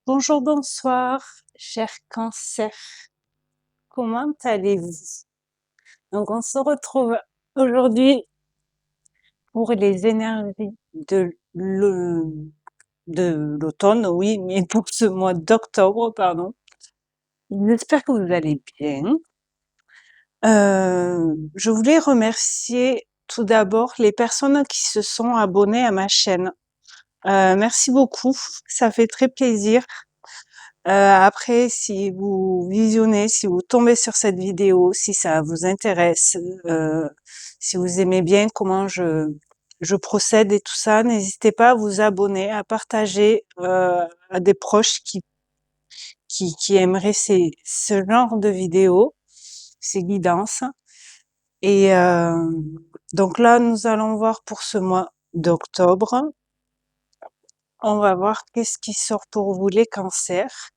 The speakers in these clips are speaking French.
Bonjour, bonsoir, cher Cancer. Comment allez-vous? Donc, on se retrouve aujourd'hui pour les énergies de l'automne, oui, mais pour ce mois d'octobre, pardon. J'espère que vous allez bien. Je voulais remercier tout d'abord les personnes qui se sont abonnées à ma chaîne. Merci beaucoup, ça fait très plaisir. Après, si vous visionnez, si vous tombez sur cette vidéo, si ça vous intéresse, si vous aimez bien comment je procède et tout ça, n'hésitez pas à vous abonner, à partager à des proches qui aimeraient ce genre de vidéos, ces guidances. Et donc là, nous allons voir pour ce mois d'octobre. On va voir qu'est-ce qui sort pour vous les cancers.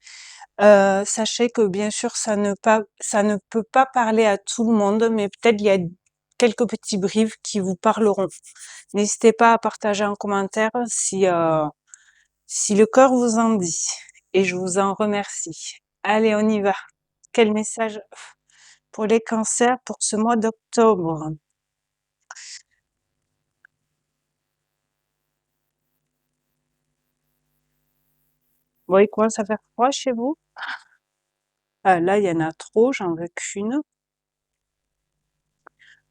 Sachez que bien sûr ça ne peut pas parler à tout le monde, mais peut-être il y a quelques petits briefs qui vous parleront. N'hésitez pas à partager en commentaire si le cœur vous en dit et je vous en remercie. Allez, on y va. Quel message pour les cancers pour ce mois d'octobre? Bon, il commence à faire froid chez vous? Ah, là, il y en a trop, j'en veux qu'une.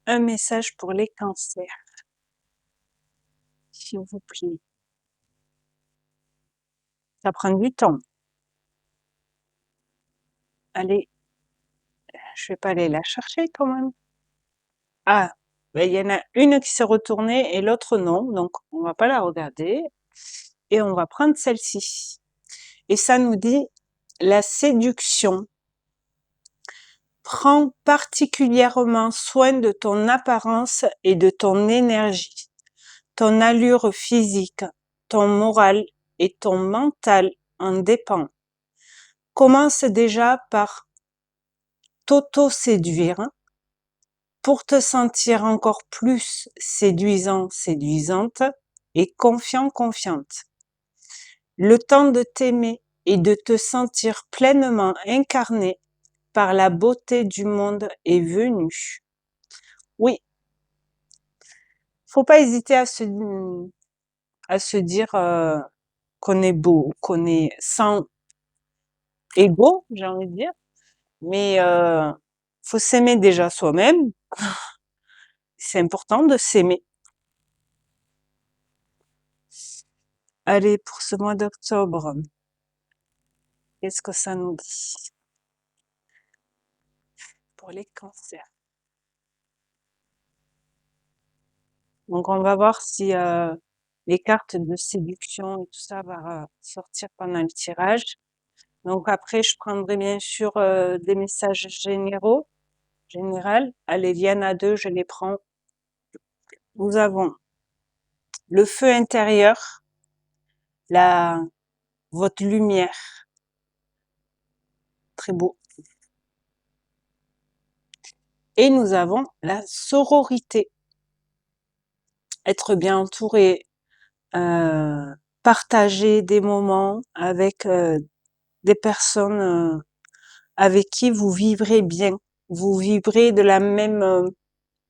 Un message pour les cancers, s'il vous plaît. Ça prend du temps. Allez, je vais pas aller la chercher quand même. Ah, ben, il y en a une qui s'est retournée et l'autre non, donc on va pas la regarder et on va prendre celle-ci. Et ça nous dit la séduction. Prends particulièrement soin de ton apparence et de ton énergie, ton allure physique, ton moral et ton mental en dépend. Commence déjà par t'auto-séduire pour te sentir encore plus séduisant, séduisante et confiant, confiante. Le temps de t'aimer et de te sentir pleinement incarné par la beauté du monde est venu. Oui, faut pas hésiter à se dire qu'on est beau, qu'on est sans ego, j'ai envie de dire, mais faut s'aimer déjà soi-même. C'est important de s'aimer. Allez, pour ce mois d'octobre, qu'est-ce que ça nous dit pour les cancers? Donc, on va voir si les cartes de séduction et tout ça va sortir pendant le tirage. Donc après, je prendrai bien sûr des messages généraux, général. Allez, il y en a deux, je les prends. Nous avons le feu intérieur, la votre lumière, très beau. Et nous avons la sororité, être bien entouré, partager des moments avec des personnes avec qui vous vivrez bien, vous vibrez de la même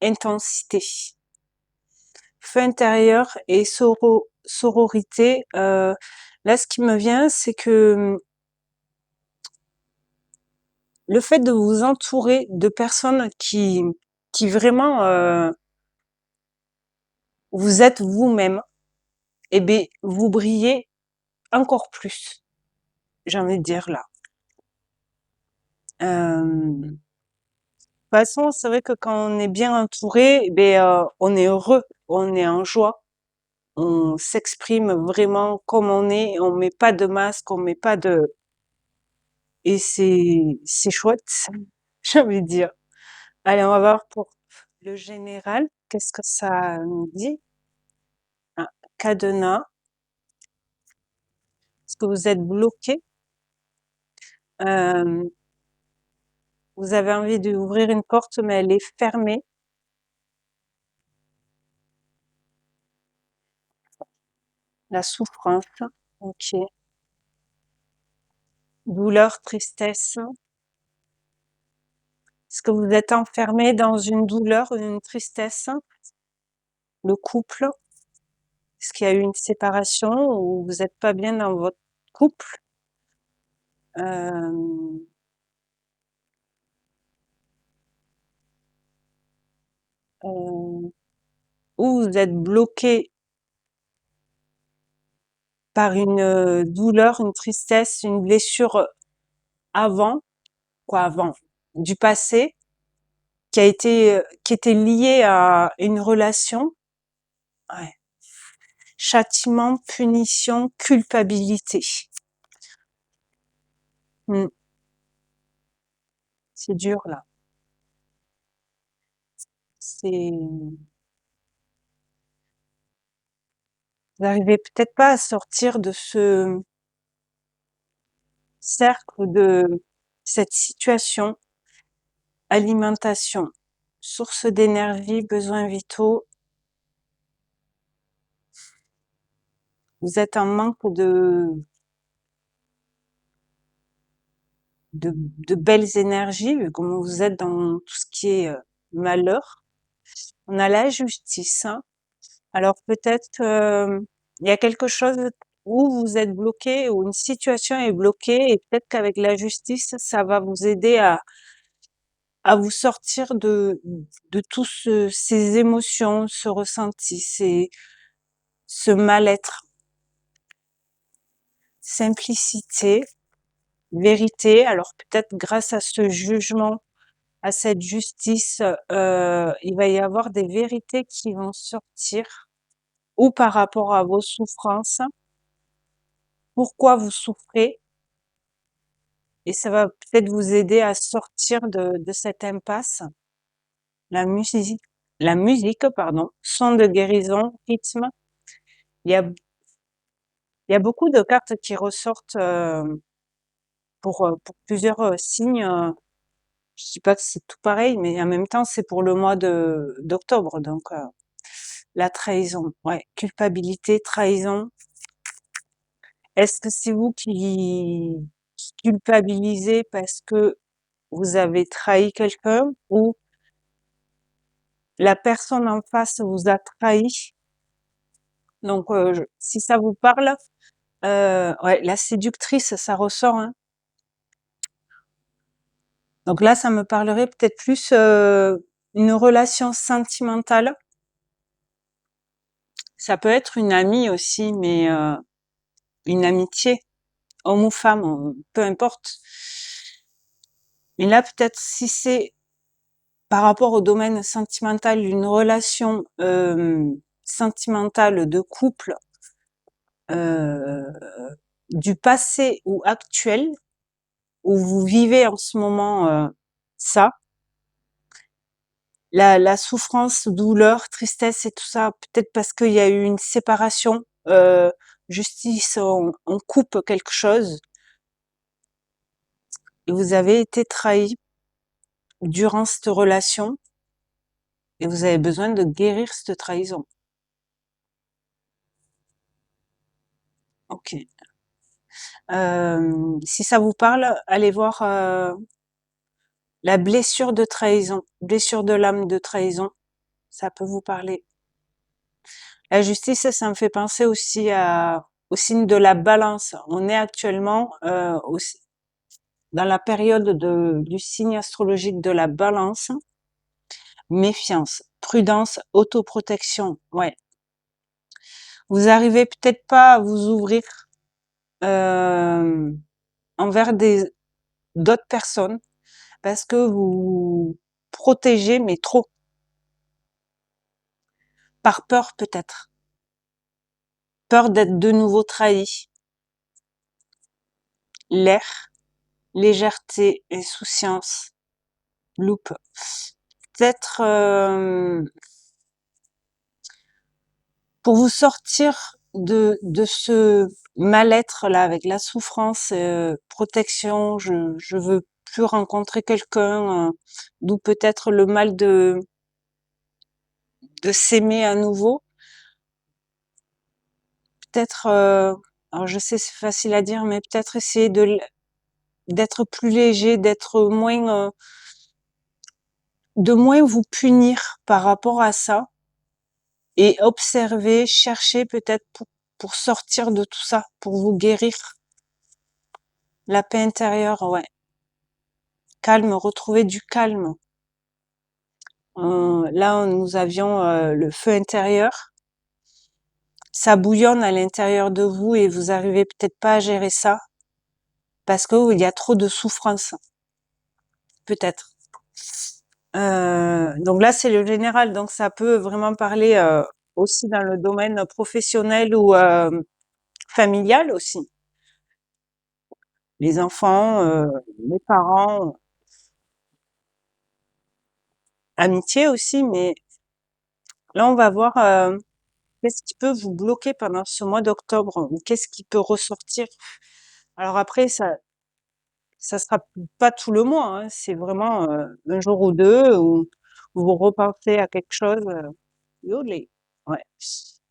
intensité. Feu intérieur et sororité, là ce qui me vient, c'est que le fait de vous entourer de personnes qui vraiment vous êtes vous-même, eh bien vous brillez encore plus, j'ai envie de dire là. De toute façon, c'est vrai que quand on est bien entouré, eh bien, on est heureux, on est en joie, on s'exprime vraiment comme on est, on met pas de masque, on met pas de... Et c'est chouette, j'ai envie de dire. Allez, on va voir pour le général, qu'est-ce que ça nous dit? Un cadenas. Est-ce que vous êtes bloqué? Euh, vous avez envie d'ouvrir une porte, mais elle est fermée. La souffrance. Ok. Douleur, tristesse. Est-ce que vous êtes enfermé dans une douleur, une tristesse? Le couple? Est-ce qu'il y a eu une séparation ou vous n'êtes pas bien dans votre couple? Euh, euh, ou vous êtes bloqué par une douleur, une tristesse, une blessure avant, quoi, avant, du passé, qui était liée à une relation. Ouais. Châtiment, punition, culpabilité. Hmm, c'est dur là. C'est, vous n'arrivez peut-être pas à sortir de ce cercle de cette situation. Alimentation, source d'énergie, besoins vitaux. Vous êtes en manque de belles énergies, vu comment vous êtes dans tout ce qui est malheur. On a la justice, hein. Alors peut-être il y a quelque chose où vous êtes bloqué, où une situation est bloquée, et peut-être qu'avec la justice, ça va vous aider à vous sortir de tous ces émotions, ce ressenti, ce mal-être. Simplicité, vérité. Alors peut-être grâce à ce jugement, à cette justice, il va y avoir des vérités qui vont sortir, ou par rapport à vos souffrances, pourquoi vous souffrez, et ça va peut-être vous aider à sortir de cette impasse. La musique, la musique, pardon, son de guérison, rythme. Il y a beaucoup de cartes qui ressortent pour plusieurs signes. Je dis pas que c'est tout pareil, mais en même temps, c'est pour le mois d'octobre. Donc, la trahison, ouais, culpabilité, trahison. Est-ce que c'est vous qui culpabilisez parce que vous avez trahi quelqu'un, ou la personne en face vous a trahi? Donc, si ça vous parle, ouais, la séductrice, ça ressort, hein. Donc là, ça me parlerait peut-être plus une relation sentimentale. Ça peut être une amie aussi, mais une amitié, homme ou femme, peu importe. Mais là, peut-être si c'est par rapport au domaine sentimental, une relation sentimentale de couple, euh, du passé ou actuel, où vous vivez en ce moment ça, la souffrance, douleur, tristesse et tout ça, peut-être parce qu'il y a eu une séparation, justice, on coupe quelque chose, et vous avez été trahi durant cette relation, et vous avez besoin de guérir cette trahison. Ok. Si ça vous parle, allez voir la blessure de trahison, blessure de l'âme de trahison, ça peut vous parler. La justice, ça me fait penser aussi au signe de la balance. On est actuellement dans la période du signe astrologique de la balance. Méfiance, prudence, autoprotection. Ouais. Vous arrivez peut-être pas à vous ouvrir euh, envers d'autres personnes parce que vous protégez, mais trop, par peur peut-être. Peur d'être de nouveau trahi. L'air, légèreté, insouciance, loupe. Peut-être pour vous sortir de ce mal-être là, avec la souffrance, protection, je veux plus rencontrer quelqu'un, d'où peut-être le mal de s'aimer à nouveau. Peut-être, alors je sais c'est facile à dire, mais peut-être essayer d'être plus léger, de moins vous punir par rapport à ça et observer, chercher peut-être pour sortir de tout ça, pour vous guérir. La paix intérieure, ouais. Calme, retrouver du calme. Là, nous avions le feu intérieur. Ça bouillonne à l'intérieur de vous et vous arrivez peut-être pas à gérer ça parce que il y a trop de souffrance, peut-être. Donc là, c'est le général, donc ça peut vraiment parler aussi dans le domaine professionnel ou familial aussi. Les enfants, les parents, amitié aussi, mais là, on va voir qu'est-ce qui peut vous bloquer pendant ce mois d'octobre ou qu'est-ce qui peut ressortir. Alors après, ça sera pas tout le mois, hein, c'est vraiment un jour ou deux où vous repensez à quelque chose. Yolé. Ouais.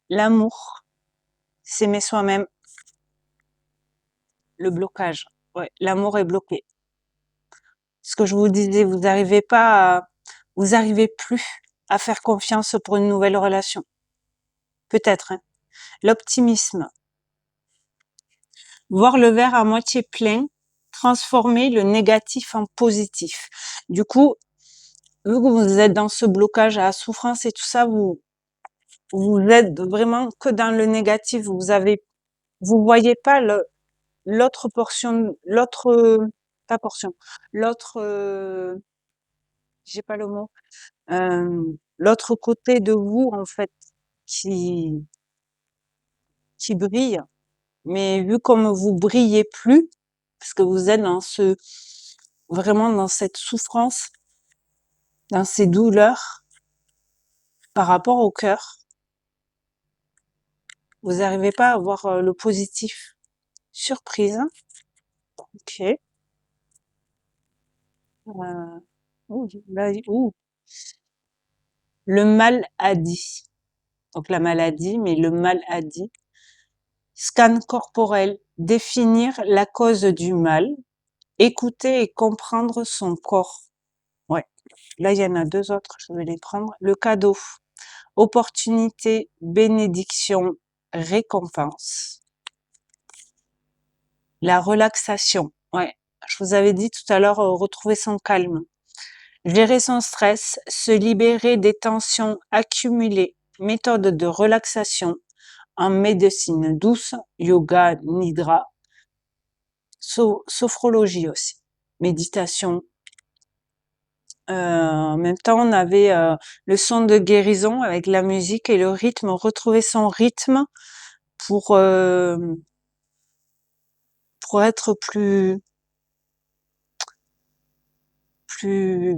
L'amour, s'aimer soi-même, le blocage. Ouais, l'amour est bloqué. Ce que je vous disais, vous arrivez plus à faire confiance pour une nouvelle relation. Peut-être, hein. L'optimisme, voir le verre à moitié plein, transformer le négatif en positif. Du coup, vu que vous êtes dans ce blocage à la souffrance et tout ça, vous êtes vraiment que dans le négatif. Vous voyez pas l'autre portion, pas portion, l'autre, j'ai pas le mot, l'autre côté de vous en fait qui qui brille. Mais vu comme vous brillez plus, parce que vous êtes vraiment dans cette souffrance, dans ces douleurs par rapport au cœur, vous n'arrivez pas à voir le positif. Surprise, ok. Ouh. Le mal a dit. Donc la maladie, mais le mal a dit. Scan corporel, définir la cause du mal, écouter et comprendre son corps. Ouais. Là, il y en a deux autres, je vais les prendre. Le cadeau, opportunité, bénédiction, récompense. La relaxation. Ouais. Je vous avais dit tout à l'heure, retrouver son calme. Gérer son stress, se libérer des tensions accumulées. Méthode de relaxation en médecine douce, yoga, nidra, sophrologie aussi, méditation. En même temps, on avait le son de guérison avec la musique et le rythme, retrouver son rythme pour euh, pour être plus plus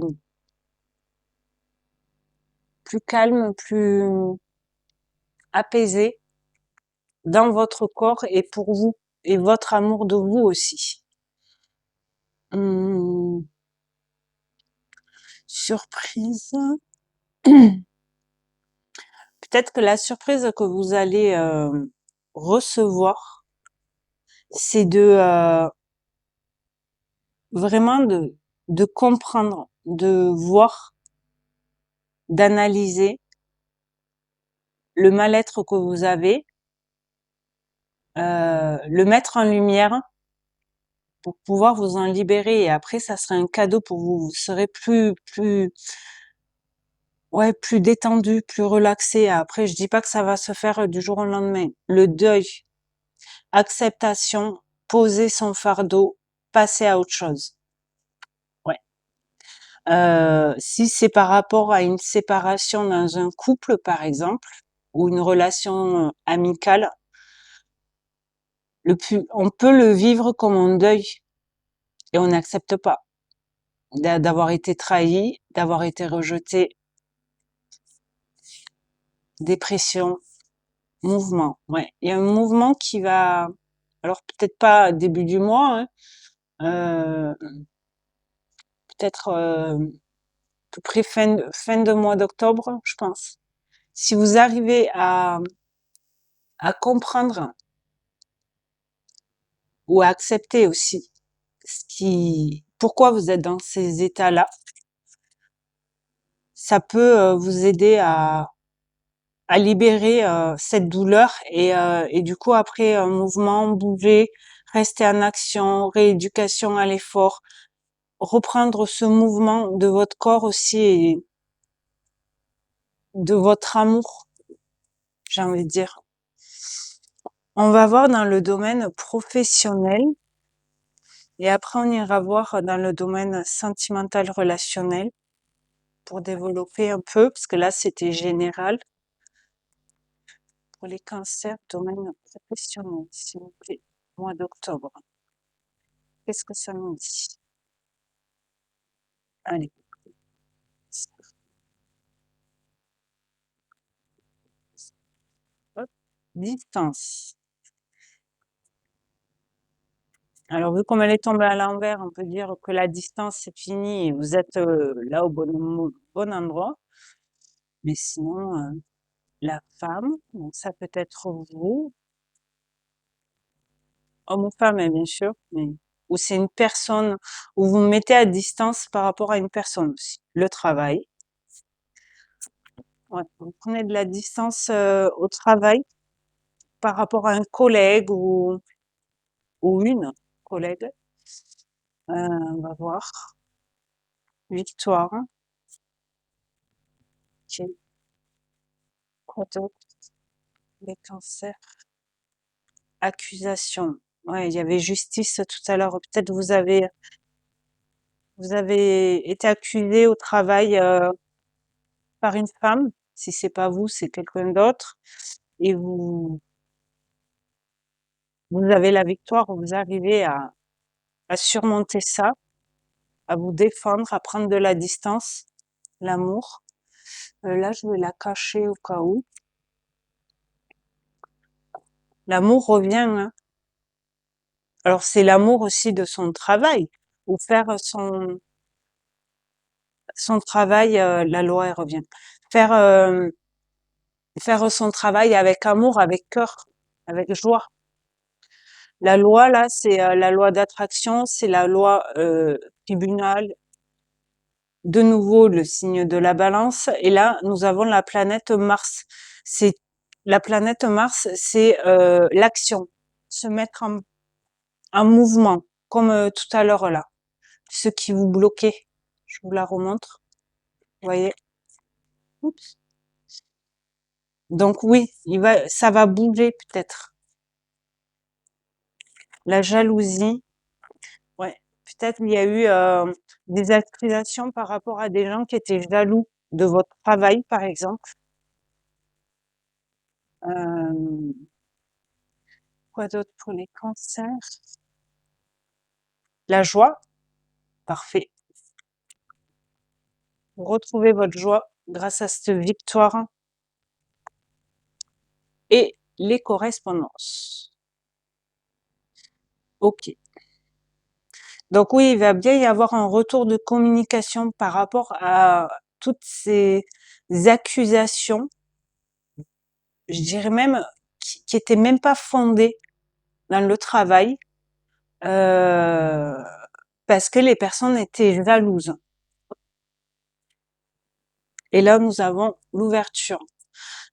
calme, plus apaisé dans votre corps et pour vous et votre amour de vous aussi. Hum, surprise. Peut-être que la surprise que vous allez recevoir, c'est vraiment de comprendre, de voir, d'analyser le mal-être que vous avez, le mettre en lumière pour pouvoir vous en libérer. Et après, ça sera un cadeau pour vous. Vous serez ouais, plus détendu, plus relaxé. Après, je dis pas que ça va se faire du jour au lendemain. Le deuil, acceptation, poser son fardeau, passer à autre chose. Ouais. Si c'est par rapport à une séparation dans un couple, par exemple, ou une relation amicale, on peut le vivre comme un deuil et on n'accepte pas d'avoir été trahi, d'avoir été rejeté, dépression, mouvement. Ouais, il y a un mouvement qui va, alors peut-être pas début du mois, hein, peut-être tout près fin de mois d'octobre, je pense. Si vous arrivez à comprendre ou à accepter aussi pourquoi vous êtes dans ces états-là. Ça peut vous aider à libérer cette douleur et du coup après un mouvement, bouger, rester en action, rééducation à l'effort, reprendre ce mouvement de votre corps aussi et de votre amour, j'ai envie de dire. On va voir dans le domaine professionnel et après on ira voir dans le domaine sentimental relationnel pour développer un peu, parce que là c'était général. Pour les cancers, domaine professionnel, s'il vous plaît, mois d'octobre. Qu'est-ce que ça nous dit? Allez. Hop. Distance. Alors, vu comme elle est tombée à l'envers, on peut dire que la distance, c'est fini et vous êtes là au bon endroit. Mais sinon, la femme, donc ça peut être vous, homme ou femme, hein, bien sûr, mais ou c'est une personne, ou vous vous mettez à distance par rapport à une personne aussi. Le travail. Ouais, vous prenez de la distance au travail par rapport à un collègue ou une collègue. On va voir. Victoire. Ok. Quoi d'autre? Les cancers. Accusation. Ouais, il y avait justice tout à l'heure. Peut-être vous avez été accusé au travail par une femme. Si c'est pas vous, c'est quelqu'un d'autre. Et vous avez la victoire. Vous arrivez à surmonter ça, à vous défendre, à prendre de la distance. L'amour. Là, je vais la cacher au cas où. L'amour revient, hein. Alors c'est l'amour aussi de son travail ou faire son travail, la loi elle revient. Faire faire son travail avec amour, avec cœur, avec joie. La loi là, c'est la loi d'attraction, c'est la loi tribunal. De nouveau le signe de la Balance et là nous avons la planète Mars. C'est la planète Mars, c'est l'action, se mettre en mouvement, comme tout à l'heure là. Ce qui vous bloquait. Je vous la remontre. Vous voyez? Oups. Donc oui, ça va bouger peut-être. La jalousie. Ouais. Peut-être il y a eu des accusations par rapport à des gens qui étaient jaloux de votre travail, par exemple. Euh, quoi d'autre pour les cancers? La joie. Parfait. Vous retrouvez votre joie grâce à cette victoire et les correspondances. Ok. Donc oui, il va bien y avoir un retour de communication par rapport à toutes ces accusations, je dirais même qui étaient même pas fondées dans le travail, euh, parce que les personnes étaient jalouses. Et là, nous avons l'ouverture.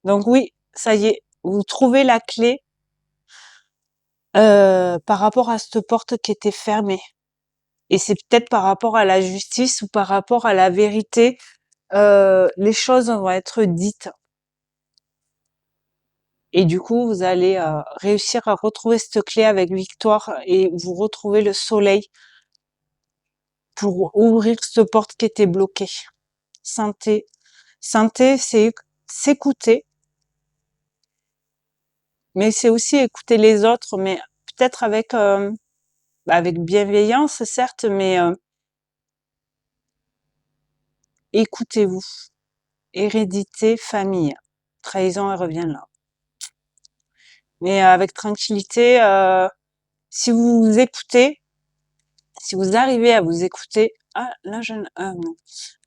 Donc oui, ça y est, vous trouvez la clé par rapport à cette porte qui était fermée. Et c'est peut-être par rapport à la justice ou par rapport à la vérité, les choses vont être dites. Et du coup, vous allez réussir à retrouver cette clé avec victoire et vous retrouvez le soleil pour ouvrir cette porte qui était bloquée. Santé. Santé, c'est s'écouter, mais c'est aussi écouter les autres, mais peut-être avec bienveillance, certes, mais écoutez-vous. Hérédité, famille. Trahison, elle revient là. Mais avec tranquillité, si vous vous écoutez, si vous arrivez à vous écouter, ah là non.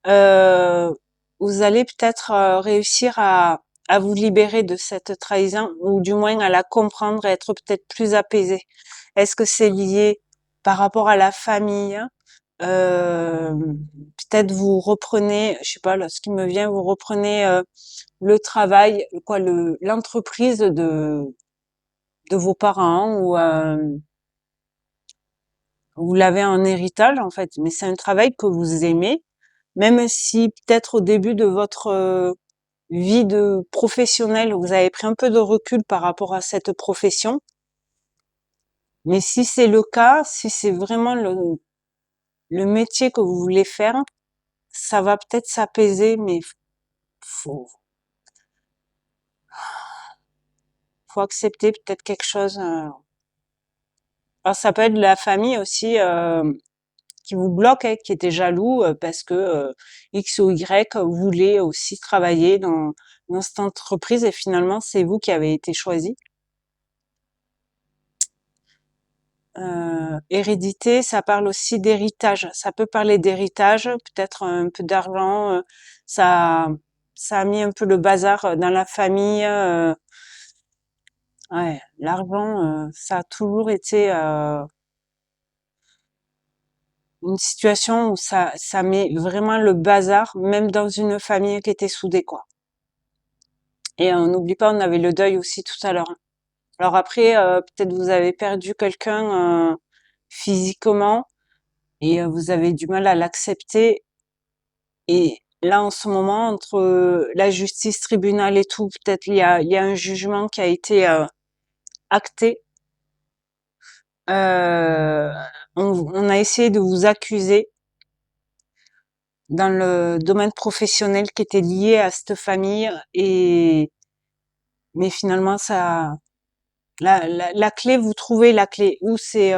Euh, vous allez peut-être réussir à vous libérer de cette trahison ou du moins à la comprendre et être peut-être plus apaisé. Est-ce que c'est lié par rapport à la famille, euh, peut-être vous reprenez, je sais pas, là, ce qui me vient, vous reprenez le travail, quoi, l'entreprise de vos parents ou vous l'avez en héritage en fait, mais c'est un travail que vous aimez, même si peut-être au début de votre vie de professionnelle, vous avez pris un peu de recul par rapport à cette profession. Mais si c'est le cas, si c'est vraiment le métier que vous voulez faire, ça va peut-être s'apaiser, mais faut, faut accepter peut-être quelque chose. Alors ça peut être la famille aussi qui vous bloque, hein, qui était jaloux parce que X ou Y voulait aussi travailler dans cette entreprise et finalement c'est vous qui avez été choisi. Hérédité, ça parle aussi d'héritage. Ça peut parler d'héritage, peut-être un peu d'argent. Ça, ça a mis un peu le bazar dans la famille. Ouais, l'argent, ça a toujours été une situation où ça met vraiment le bazar, même dans une famille qui était soudée, quoi. Et on n'oublie pas, on avait le deuil aussi tout à l'heure. Alors après, peut-être vous avez perdu quelqu'un physiquement et vous avez du mal à l'accepter. Et là, en ce moment, entre la justice, tribunal et tout, peut-être il y a un jugement qui a été acté. Euh, on a essayé de vous accuser dans le domaine professionnel qui était lié à cette famille et mais finalement ça la clé, vous trouvez la clé ou c'est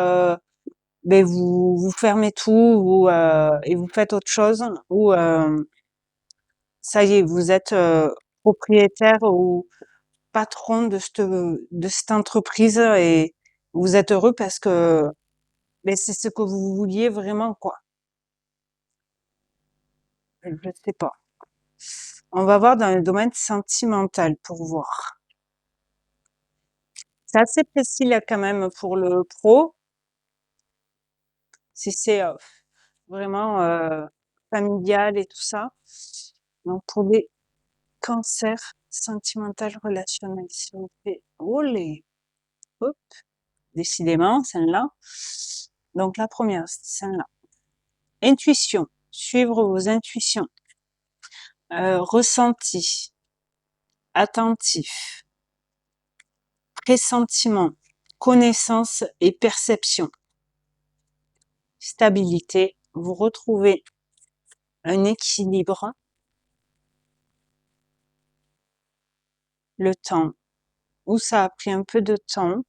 ben vous fermez tout ou et vous faites autre chose ou ça y est vous êtes propriétaire ou patron de cette entreprise et vous êtes heureux parce que ben c'est ce que vous vouliez vraiment quoi. Je sais pas. On va voir dans le domaine sentimental pour voir. C'est assez précis là quand même pour le pro. Si c'est vraiment familial et tout ça. Donc pour les cancers sentimental relationnel, s'il vous plaît. Olé, hop, décidément, celle-là. Donc la première, c'est celle-là. Intuition, suivre vos intuitions. Ressenti, attentif, pressentiment, connaissance et perception. Stabilité, vous retrouvez un équilibre, le temps, où ça a pris un peu de temps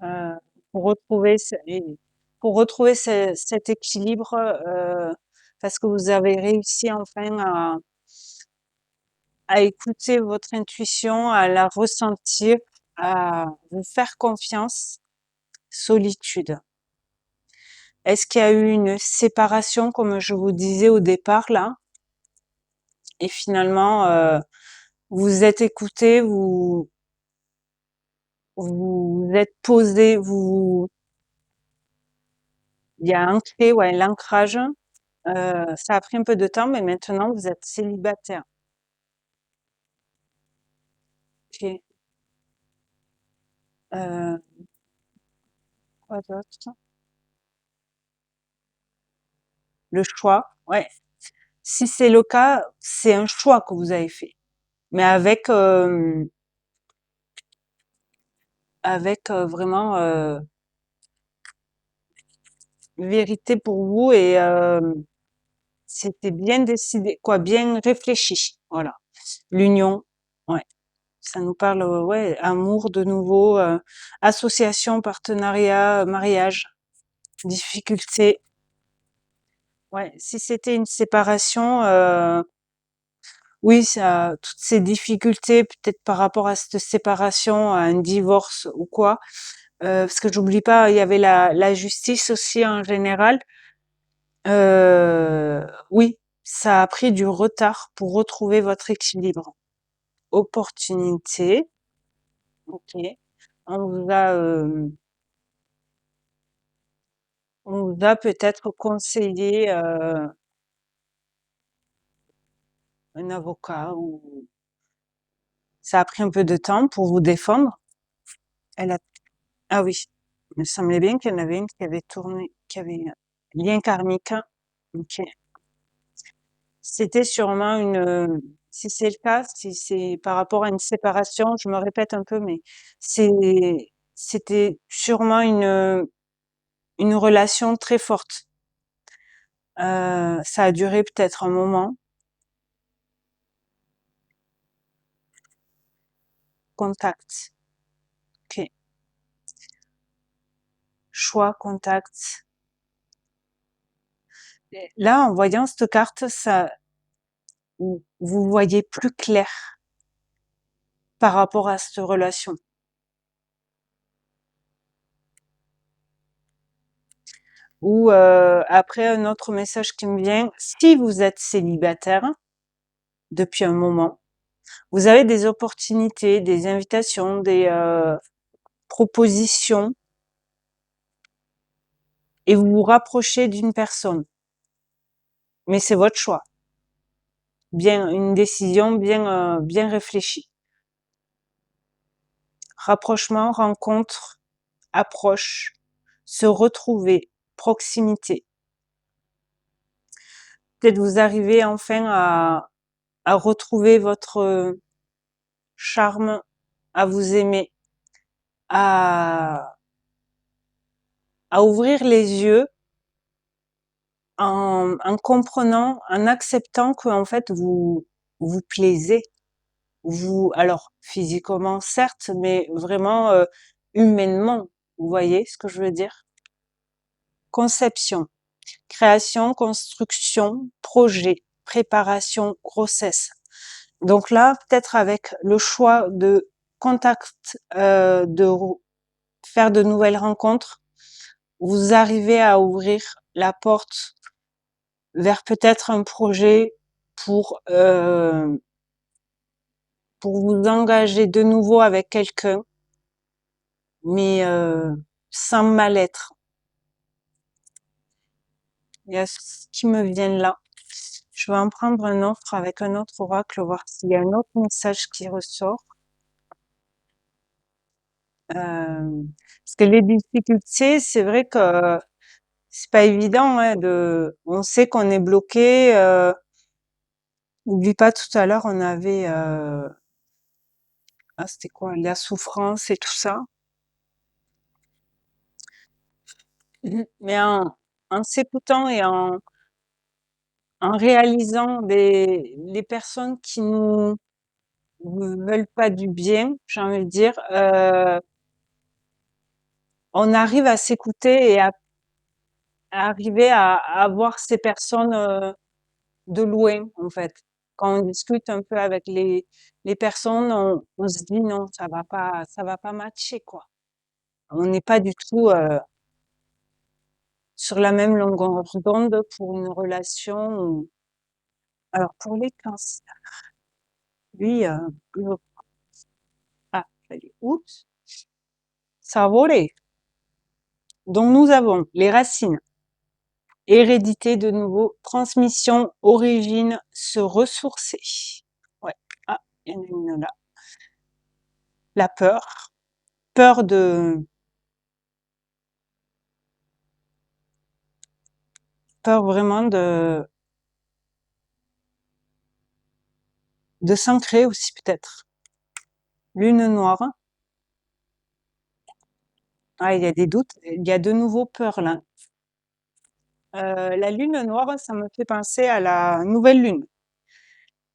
euh, pour retrouver cet équilibre parce que vous avez réussi enfin à écouter votre intuition, à la ressentir, à vous faire confiance. Solitude. Est-ce qu'il y a eu une séparation, comme je vous disais au départ là, et finalement vous êtes écouté, vous êtes posé, il y a ancré, ouais, l'ancrage. Ça a pris un peu de temps, mais maintenant vous êtes célibataire. Ok. Euh, quoi d'autre? Le choix, ouais. Si c'est le cas, c'est un choix que vous avez fait, mais avec vraiment vérité pour vous et c'était bien décidé, quoi, bien réfléchi. Voilà. L'union, ouais. Ça nous parle, ouais, amour de nouveau, association, partenariat, mariage, difficulté. Ouais, si c'était une séparation, oui, ça, toutes ces difficultés, peut-être par rapport à cette séparation, à un divorce ou quoi, parce que j'oublie pas, il y avait la justice aussi en général. Oui, ça a pris du retard pour retrouver votre équilibre. Opportunité, ok. On vous a va peut-être conseiller un avocat ou ça a pris un peu de temps pour vous défendre. Elle a ah oui, il me semblait bien qu'il y en avait une qui avait tourné, qui avait un lien karmique. Ok. C'était sûrement si c'est le cas, si c'est par rapport à une séparation, je me répète un peu, mais c'était sûrement une relation très forte. Ça a duré peut-être un moment. Contact. Ok. Choix, contact. Et là, en voyant cette carte, vous voyez plus clair par rapport à cette relation. Ou après un autre message qui me vient, si vous êtes célibataire depuis un moment, vous avez des opportunités, des invitations, des propositions et vous vous rapprochez d'une personne. Mais c'est votre choix. Bien, une décision bien réfléchie. Rapprochement, rencontre, approche, se retrouver, proximité. Peut-être vous arrivez enfin à retrouver votre charme, à vous aimer, à, à ouvrir les yeux en comprenant, en acceptant que en fait vous plaisez, alors physiquement certes, mais vraiment humainement. Vous voyez ce que je veux dire? Conception, création, construction, projet, préparation, grossesse. Donc là, peut-être avec le choix de contact, faire de nouvelles rencontres, vous arrivez à ouvrir la porte vers peut-être un projet pour euh, pour vous engager de nouveau avec quelqu'un, mais sans mal-être. Il y a ce qui me vient là. Je vais en prendre un autre avec un autre oracle, voir s'il y a un autre message qui ressort. Parce que les difficultés, c'est vrai que c'est pas évident, hein, on sait qu'on est bloqué. N'oublie pas tout à l'heure, on avait, c'était quoi, la souffrance et tout ça. Mais en s'écoutant et en réalisant les personnes qui nous veulent pas du bien, j'ai envie de dire, on arrive à s'écouter et à arriver à voir ces personnes de loin, en fait. Quand on discute un peu avec les personnes, on se dit non, ça va pas matcher, quoi. On n'est pas du tout sur la même longueur d'onde pour une relation. Alors pour les cancers, lui, salut, oups, ça a volé. Donc nous avons les racines, hérédité de nouveau, transmission, origine, se ressourcer. Ouais, ah, il y en a une là. La peur peur vraiment de s'ancrer aussi peut-être. Lune noire. Ah, il y a des doutes. Il y a de nouveau peur là. La lune noire, ça me fait penser à la nouvelle lune.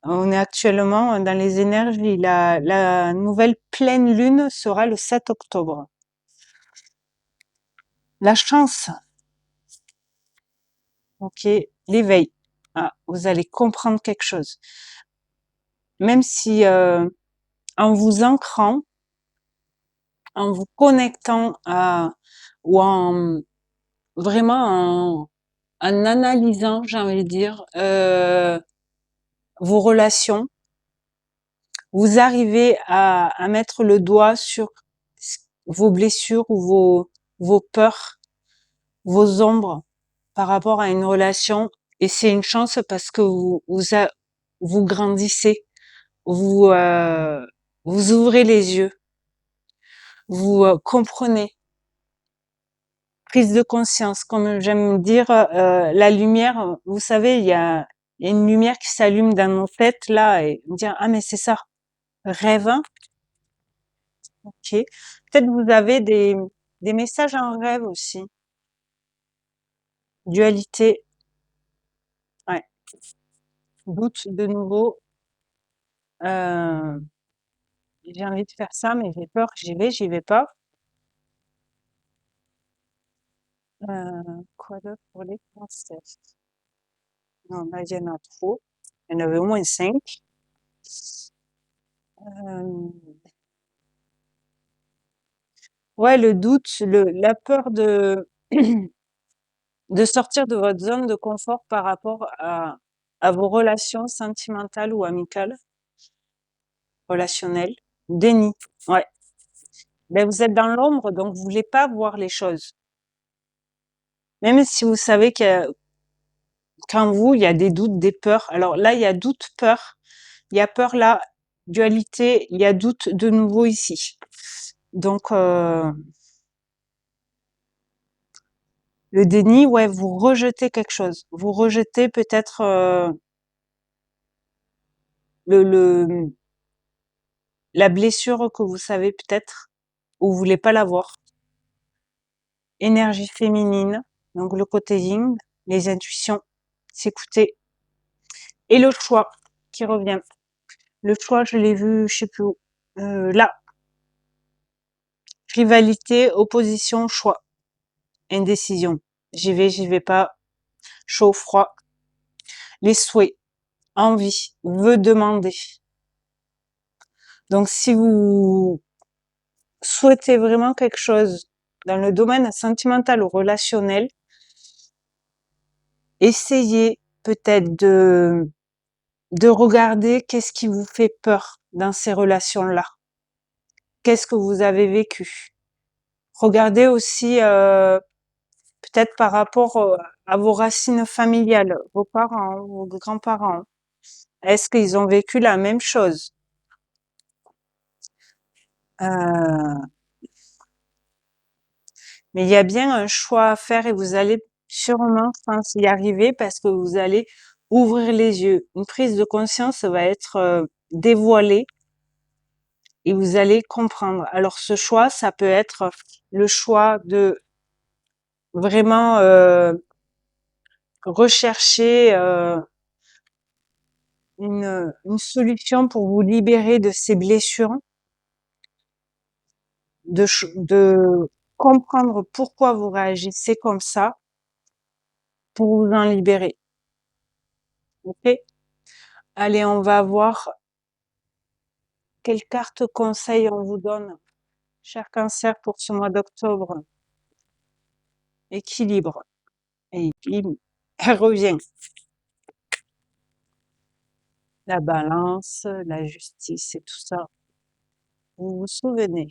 On est actuellement dans les énergies. La nouvelle pleine lune sera le 7 octobre. La chance. Ok. L'éveil. Ah, vous allez comprendre quelque chose. Même si en vous ancrant, en vous connectant ou en vraiment en analysant, j'ai envie de dire, vos relations, vous arrivez à mettre le doigt sur vos blessures ou vos peurs, vos ombres. par rapport à une relation et c'est une chance parce que vous grandissez, vous, vous ouvrez les yeux, vous comprenez, prise de conscience, comme j'aime dire, la lumière, vous savez, il y a une lumière qui s'allume dans nos têtes là et dire ah mais c'est ça, rêve, hein, ok. Peut-être vous avez des messages en rêve aussi, dualité, ouais, doute de nouveau. Euh, j'ai envie de faire ça, mais j'ai peur, j'y vais pas. Quoi d'autre pour les cancers? Non, là, il y en a trop. Il y en avait au moins 5. Euh, ouais, le doute, la peur de sortir de votre zone de confort par rapport à vos relations sentimentales ou amicales, relationnelles. Déni. Ouais. Ben, vous êtes dans l'ombre, donc vous voulez pas voir les choses. Même si vous savez qu'en vous, il y a des doutes, des peurs. Alors là, il y a doute, peur. Il y a peur là, dualité, il y a doute de nouveau ici. Donc, le déni, ouais, vous rejetez quelque chose. Vous rejetez peut-être le la blessure que vous savez peut-être ou vous voulez pas la voir. Énergie féminine, donc le côté yin, les intuitions, s'écouter et le choix qui revient. Le choix, je l'ai vu, je sais plus où. Là, rivalité, opposition, choix, indécision. J'y vais pas. Chaud, froid. Les souhaits, envie, veut demander. Donc, si vous souhaitez vraiment quelque chose dans le domaine sentimental ou relationnel, essayez peut-être de regarder qu'est-ce qui vous fait peur dans ces relations-là. Qu'est-ce que vous avez vécu? Regardez aussi peut-être par rapport à vos racines familiales, vos parents, vos grands-parents. Est-ce qu'ils ont vécu la même chose? Euh, mais il y a bien un choix à faire et vous allez sûrement, je pense, y arriver parce que vous allez ouvrir les yeux. Une prise de conscience va être dévoilée et vous allez comprendre. Alors ce choix, ça peut être le choix de vraiment rechercher une solution pour vous libérer de ces blessures, de comprendre pourquoi vous réagissez comme ça pour vous en libérer. Ok? Allez, on va voir quelle carte conseil on vous donne, cher Cancer, pour ce mois d'octobre. Équilibre. Et elle revient. La balance, la justice et tout ça. Vous vous souvenez,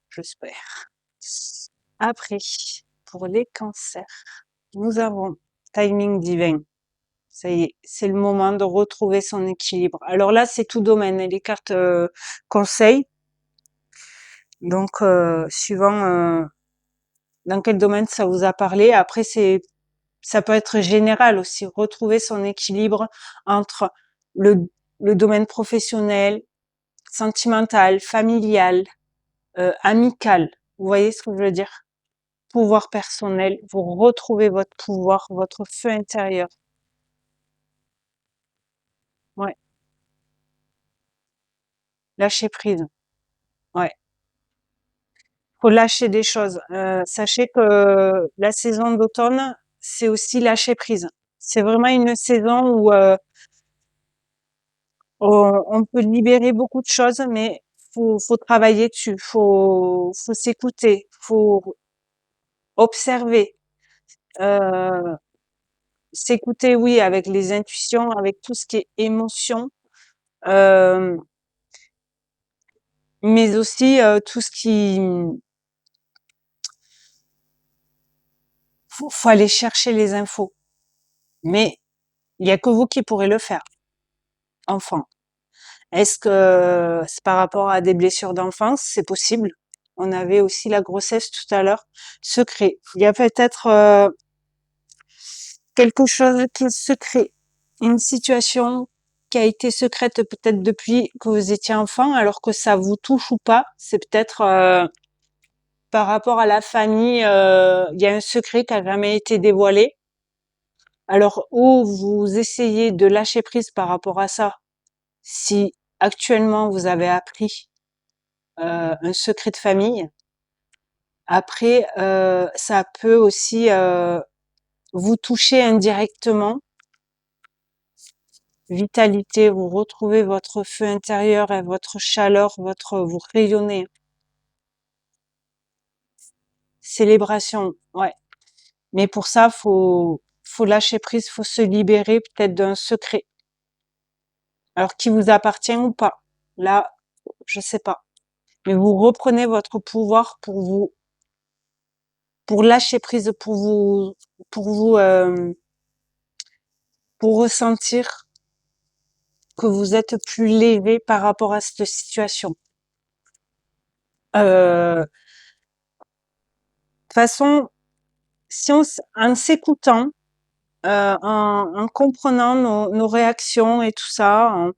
j'espère. Après, pour les cancers, nous avons timing divin. Ça y est, c'est le moment de retrouver son équilibre. Alors là, c'est tout domaine, hein, les cartes conseils. Donc, suivant dans quel domaine ça vous a parlé. Après, ça peut être général aussi. Retrouver son équilibre entre le, le domaine professionnel, sentimental, familial, amical. Vous voyez ce que je veux dire? Pouvoir personnel. Vous retrouvez votre pouvoir, votre feu intérieur. Ouais. Lâcher prise. Ouais. Faut lâcher des choses. Sachez que la saison d'automne, c'est aussi lâcher prise. C'est vraiment une saison où on peut libérer beaucoup de choses, mais faut travailler dessus, faut s'écouter, faut observer, euh, s'écouter, oui, avec les intuitions, avec tout ce qui est émotion, euh, mais aussi tout ce qui faut aller chercher les infos. Mais il y a que vous qui pourrez le faire, enfant. Est-ce que c'est par rapport à des blessures d'enfance? C'est possible. On avait aussi la grossesse tout à l'heure. Secret. Il y a peut-être quelque chose qui est secret. Une situation qui a été secrète peut-être depuis que vous étiez enfant, alors que ça vous touche ou pas. C'est peut-être par rapport à la famille, il y a un secret qui a jamais été dévoilé. Alors, ou vous essayez de lâcher prise par rapport à ça, si actuellement vous avez appris un secret de famille. Après, ça peut aussi vous toucher indirectement. Vitalité, vous retrouvez votre feu intérieur et votre chaleur, vous rayonnez. Célébration, ouais. Mais pour ça, faut lâcher prise, faut se libérer peut-être d'un secret. Alors qui vous appartient ou pas. Là, je sais pas. Mais vous reprenez votre pouvoir pour lâcher prise, pour ressentir que vous êtes plus léger par rapport à cette situation. De toute façon, si en s'écoutant, en comprenant nos réactions et tout ça, en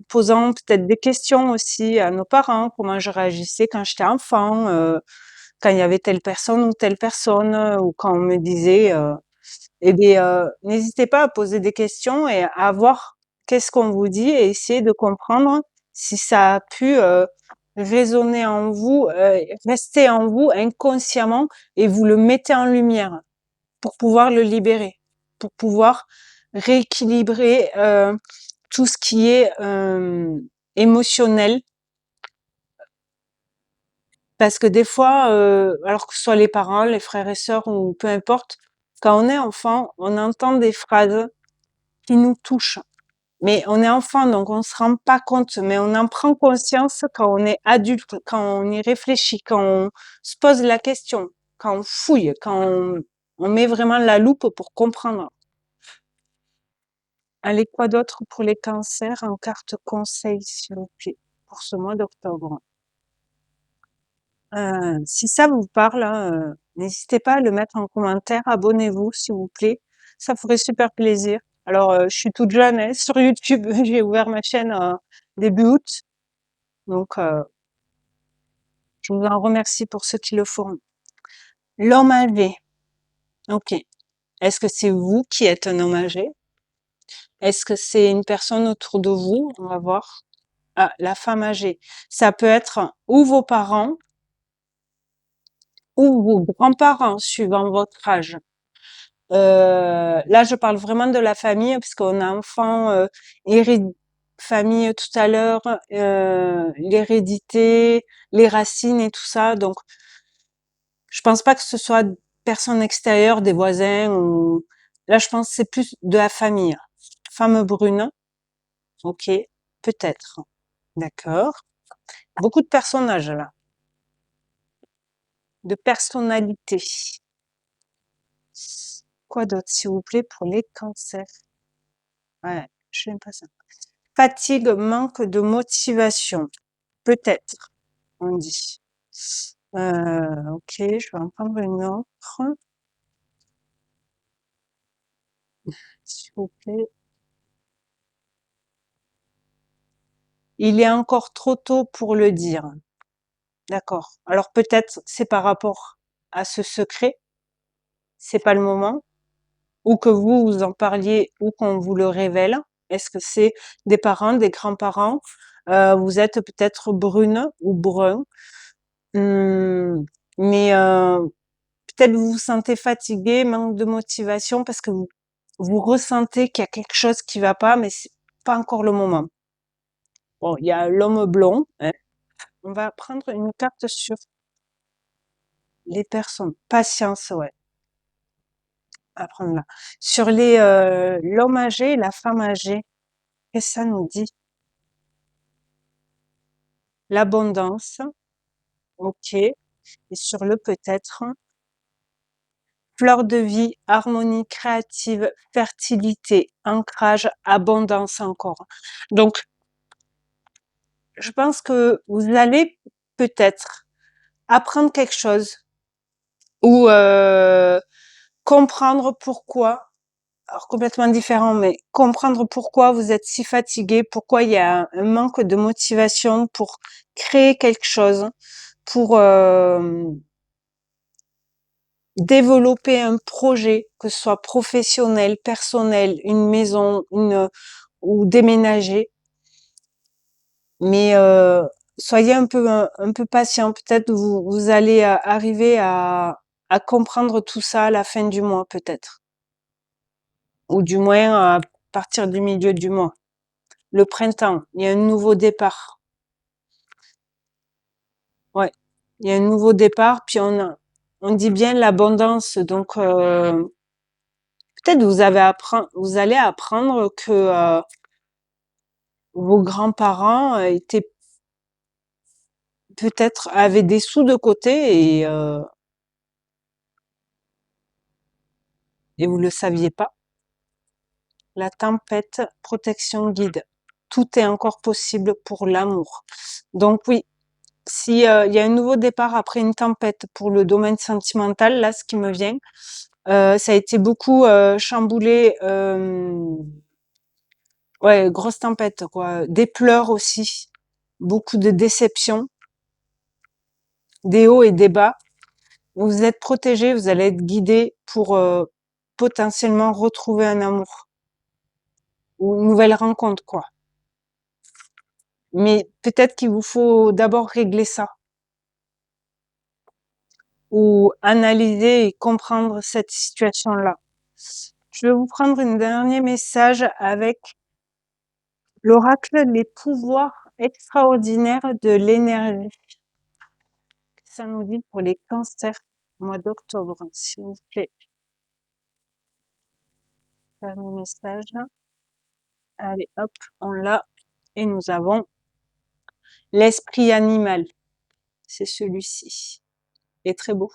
posant peut-être des questions aussi à nos parents, comment je réagissais quand j'étais enfant, quand il y avait telle personne, ou quand on me disait, eh bien, n'hésitez pas à poser des questions et à voir qu'est-ce qu'on vous dit et essayer de comprendre si ça a pu résonner en vous, rester en vous inconsciemment et vous le mettez en lumière pour pouvoir le libérer, pour pouvoir rééquilibrer tout ce qui est émotionnel. Parce que des fois, alors que ce soit les parents, les frères et sœurs ou peu importe, quand on est enfant, on entend des phrases qui nous touchent. Mais on est enfant, donc on se rend pas compte, mais on en prend conscience quand on est adulte, quand on y réfléchit, quand on se pose la question, quand on fouille, quand on met vraiment la loupe pour comprendre. Allez, quoi d'autre pour les cancers en carte conseil, s'il vous plaît, pour ce mois d'octobre? Si ça vous parle, hein, n'hésitez pas à le mettre en commentaire. Abonnez-vous, s'il vous plaît. Ça ferait super plaisir. Alors, je suis toute jeune, hein, sur YouTube. J'ai ouvert ma chaîne début août. Donc, je vous en remercie pour ceux qui le feront. L'homme âgé. Ok. Est-ce que c'est vous qui êtes un homme âgé? Est-ce que c'est une personne autour de vous? On va voir. Ah, la femme âgée. Ça peut être ou vos parents ou vos grands-parents, suivant votre âge. Là, je parle vraiment de la famille, puisqu'on a enfant, famille tout à l'heure, l'hérédité, les racines et tout ça. Donc, je pense pas que ce soit de personnes extérieures, des voisins ou là, je pense que c'est plus de la famille. Femme brune, ok, peut-être. D'accord. Beaucoup de personnages là, de personnalités. Quoi d'autre, s'il vous plaît, pour les cancers? Ouais, je n'aime pas ça. Fatigue, manque de motivation. Peut-être, on dit. Ok, je vais en prendre une autre, s'il vous plaît. Il est encore trop tôt pour le dire. D'accord. Alors peut-être c'est par rapport à ce secret, c'est pas le moment, ou que vous en parliez ou qu'on vous le révèle. Est-ce que c'est des parents, des grands-parents? Vous êtes peut-être brune ou brun. Hum, mais peut-être vous vous sentez fatigué, manque de motivation parce que vous ressentez qu'il y a quelque chose qui va pas, mais c'est pas encore le moment. Bon, il y a l'homme blond, hein. On va prendre une carte sur les personnes. Patience, ouais, à prendre là. Sur l'homme âgé et la femme âgée, qu'est-ce que ça nous dit? L'abondance, ok. Et sur le peut-être, fleur de vie, harmonie créative, fertilité, ancrage, abondance encore. Donc, je pense que vous allez peut-être apprendre quelque chose ou comprendre pourquoi, alors complètement différent, mais comprendre pourquoi vous êtes si fatigué, pourquoi il y a un manque de motivation pour créer quelque chose, pour développer un projet, que ce soit professionnel, personnel, une maison, ou déménager. Mais soyez un peu patient. Peut-être vous allez arriver à comprendre tout ça à la fin du mois, peut-être, ou du moins à partir du milieu du mois. Le printemps, il y a un nouveau départ. Ouais, il y a un nouveau départ. Puis on dit bien l'abondance. Donc peut-être vous allez apprendre que vos grands-parents étaient peut-être avaient des sous de côté et vous le saviez pas. La tempête, protection guide. Tout est encore possible pour l'amour. Donc oui, si il y a un nouveau départ après une tempête pour le domaine sentimental, là, ce qui me vient, ça a été beaucoup chamboulé. Ouais, grosse tempête, quoi. Des pleurs aussi, beaucoup de déceptions, des hauts et des bas. Vous êtes protégé, vous allez être guidé pour potentiellement retrouver un amour ou une nouvelle rencontre, quoi. Mais peut-être qu'il vous faut d'abord régler ça ou analyser et comprendre cette situation-là. Je vais vous prendre un dernier message avec l'oracle Les pouvoirs extraordinaires de l'énergie. Ça nous dit pour les cancers au mois d'octobre, s'il vous plaît. Dernier message. Allez, hop, on l'a. Et nous avons l'esprit animal. C'est celui-ci. Il est très beau.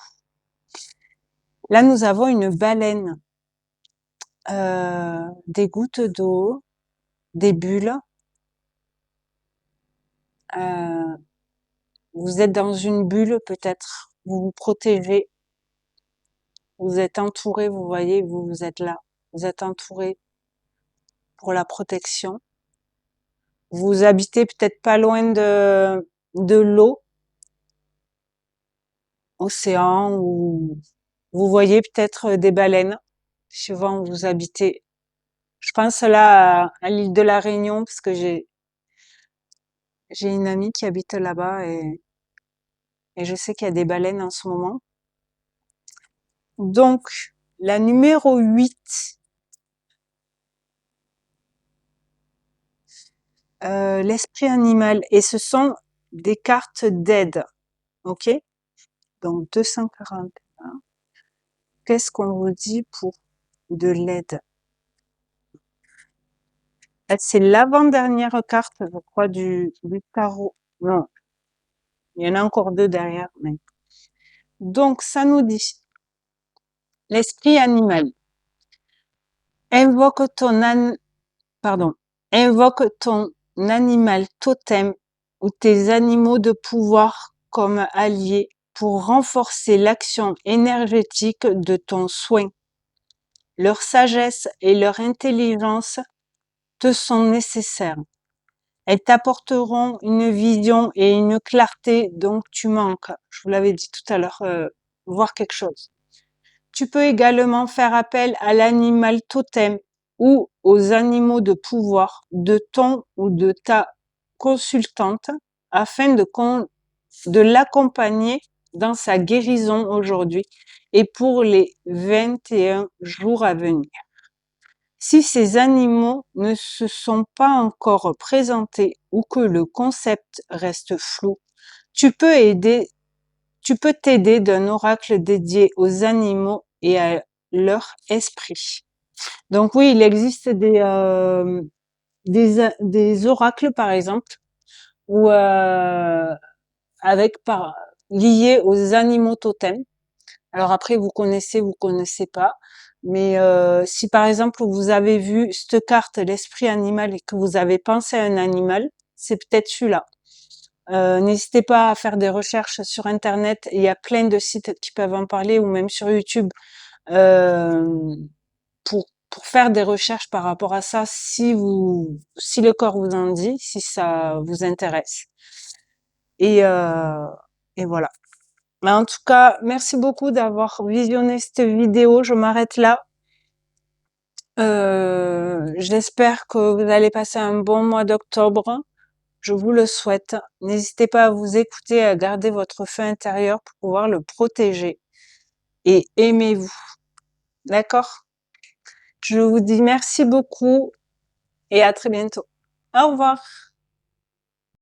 Là, nous avons une baleine, des gouttes d'eau, des bulles. Vous êtes dans une bulle peut-être. Vous vous protégez. Vous êtes entouré, vous voyez, vous êtes là. Vous êtes entouré pour la protection. Vous habitez peut-être pas loin de l'eau, océan, ou vous voyez peut-être des baleines suivant où vous habitez. Je pense là à l'île de la Réunion parce que j'ai une amie qui habite là-bas et je sais qu'il y a des baleines en ce moment. Donc, la numéro 8, l'esprit animal. Et ce sont des cartes d'aide. OK? Donc, 241. Qu'est-ce qu'on vous dit pour de l'aide? C'est l'avant-dernière carte, je crois, du tarot. Non, il y en a encore deux derrière. Mais... Donc, ça nous dit l'esprit animal. Invoque invoque ton animal totem ou tes animaux de pouvoir comme alliés pour renforcer l'action énergétique de ton soin. Leur sagesse et leur intelligence te sont nécessaires. Elles t'apporteront une vision et une clarté dont tu manques. Je vous l'avais dit tout à l'heure, voir quelque chose. Tu peux également faire appel à l'animal totem ou aux animaux de pouvoir de ton ou de ta consultante afin de l'accompagner dans sa guérison aujourd'hui et pour les 21 jours à venir. Si ces animaux ne se sont pas encore présentés ou que le concept reste flou, tu peux t'aider d'un oracle dédié aux animaux et à leur esprit. Donc oui, il existe des oracles par exemple, ou liés aux animaux totems. Alors après, vous connaissez pas. Mais si par exemple vous avez vu cette carte, l'esprit animal, et que vous avez pensé à un animal, c'est peut-être celui-là. N'hésitez pas à faire des recherches sur Internet. Il y a plein de sites qui peuvent en parler, ou même sur YouTube, euh, pour faire des recherches par rapport à ça, si le corps vous en dit, si ça vous intéresse. Et, euh, et voilà. Mais en tout cas, merci beaucoup d'avoir visionné cette vidéo. Je m'arrête là. J'espère que vous allez passer un bon mois d'octobre. Je vous le souhaite. N'hésitez pas à vous écouter, à garder votre feu intérieur pour pouvoir le protéger. Et aimez-vous. D'accord? Je vous dis merci beaucoup et à très bientôt. Au revoir.